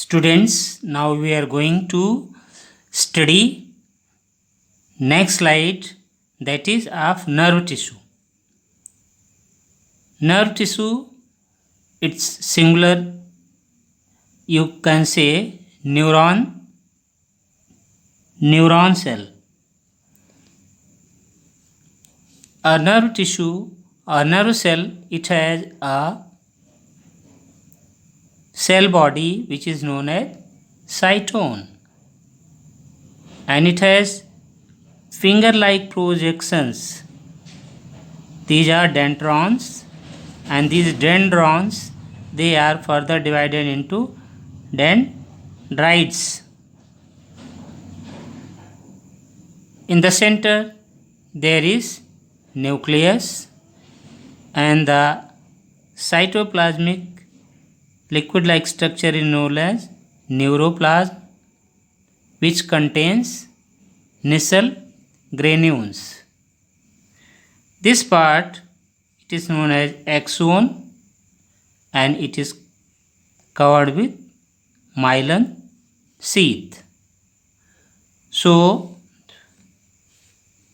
Students, now we are going to study next slide, that is of nerve tissue. Nerve tissue, it's singular, you can say neuron cell. A nerve tissue, a nerve cell, it has a cell body which is known as cytone, and it has finger-like projections. These are dendrons, and these dendrons, they are further divided into dendrites. In the center there is nucleus, and the cytoplasmic liquid-like structure is known as neuroplasm, which contains Nissl granules. This part, it is known as axon, and it is covered with myelin sheath. So,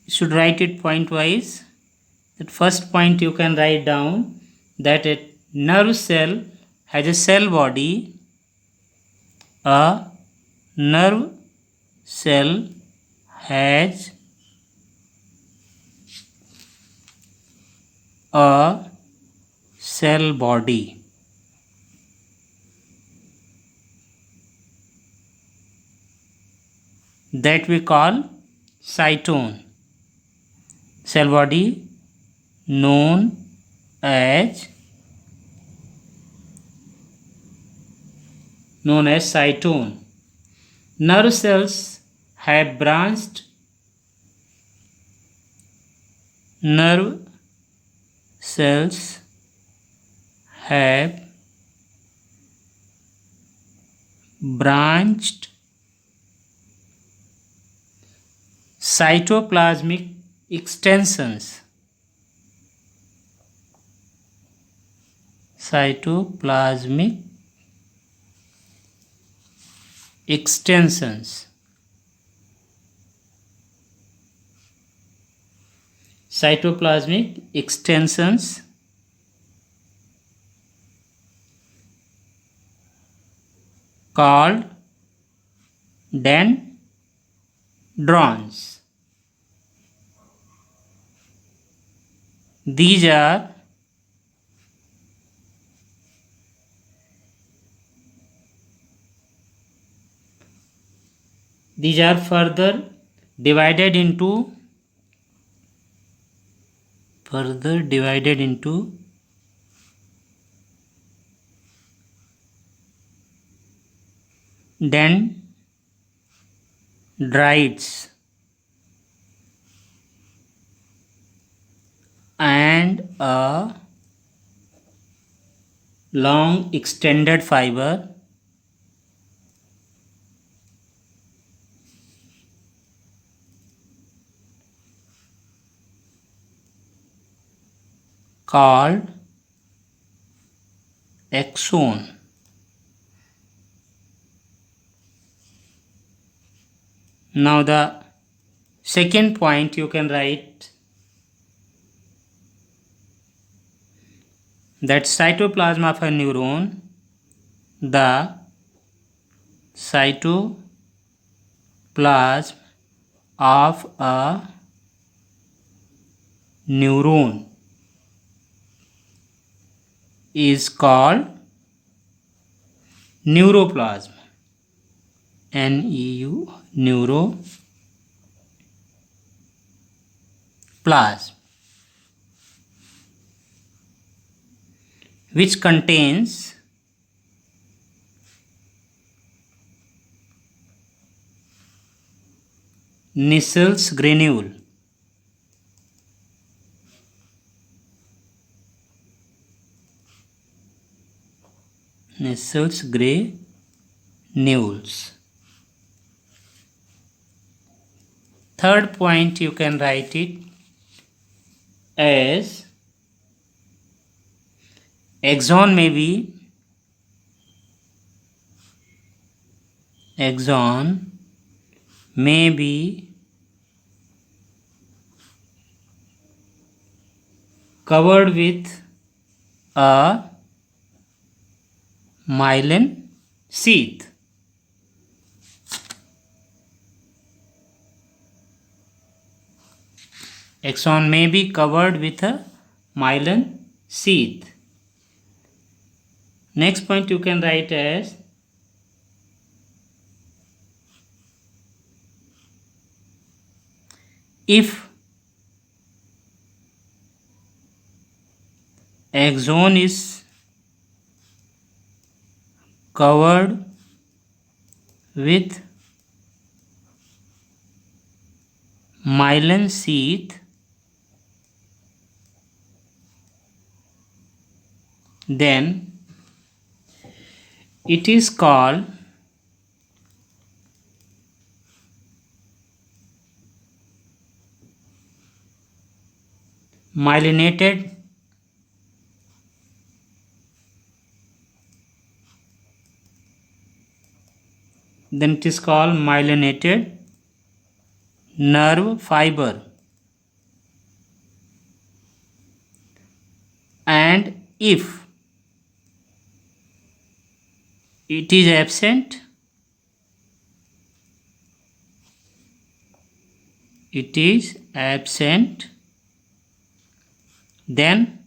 you should write it point wise. That first point you can write down that a nerve cell has a cell body. A nerve cell has a cell body. That we call cytone. Cell body known as cytone. Nerve cells have branched cytoplasmic extensions. Cytoplasmic extensions. Cytoplasmic extensions called dendrons. These are further divided into dendrites and a long extended fiber called axon. Now the second point you can write that cytoplasm of a neuron, the cytoplasm of a neuron is called neuroplasm. Neuroplasm, which contains Nissl's granule. Nissls granules. Third point you can write it as axon may be axon may be covered with a myelin sheath. Axon may be covered with a myelin sheath. Next point you can write as if axon is covered with myelin sheath, then it is called myelinated nerve fiber. And if it is absent, then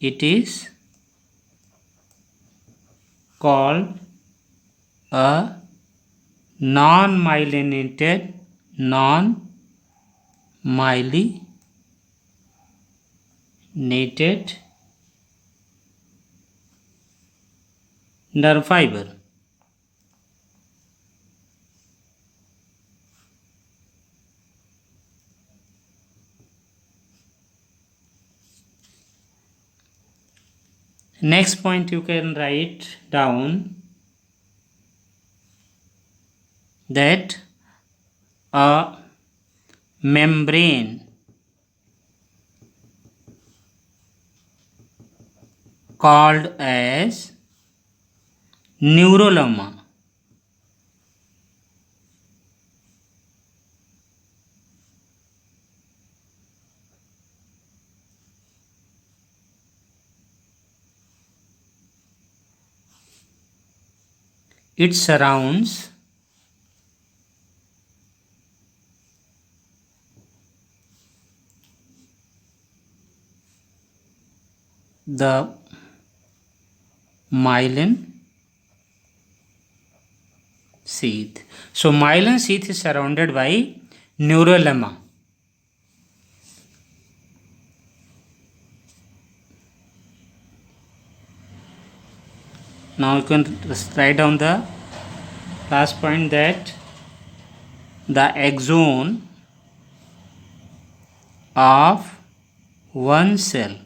it is called a non-myelinated nerve fiber. Next point you can write down that a membrane called as neurolemma it surrounds the myelin sheath. So myelin sheath is surrounded by neurolemma. Now you can write down the last point that the axon of one cell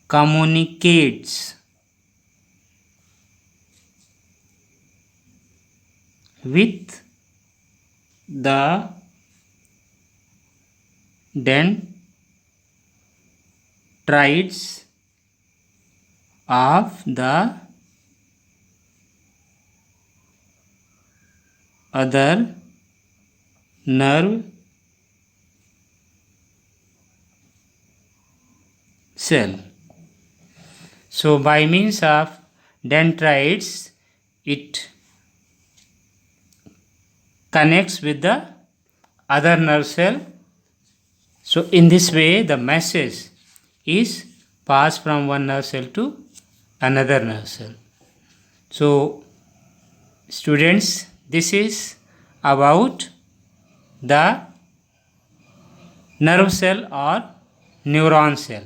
communicates with the dendrites of the other nerve cell. So by means of dendrites it connects with the other nerve cell. So in this way the message is passed from one nerve cell to another nerve cell. So students, this is about the nerve cell or neuron cell.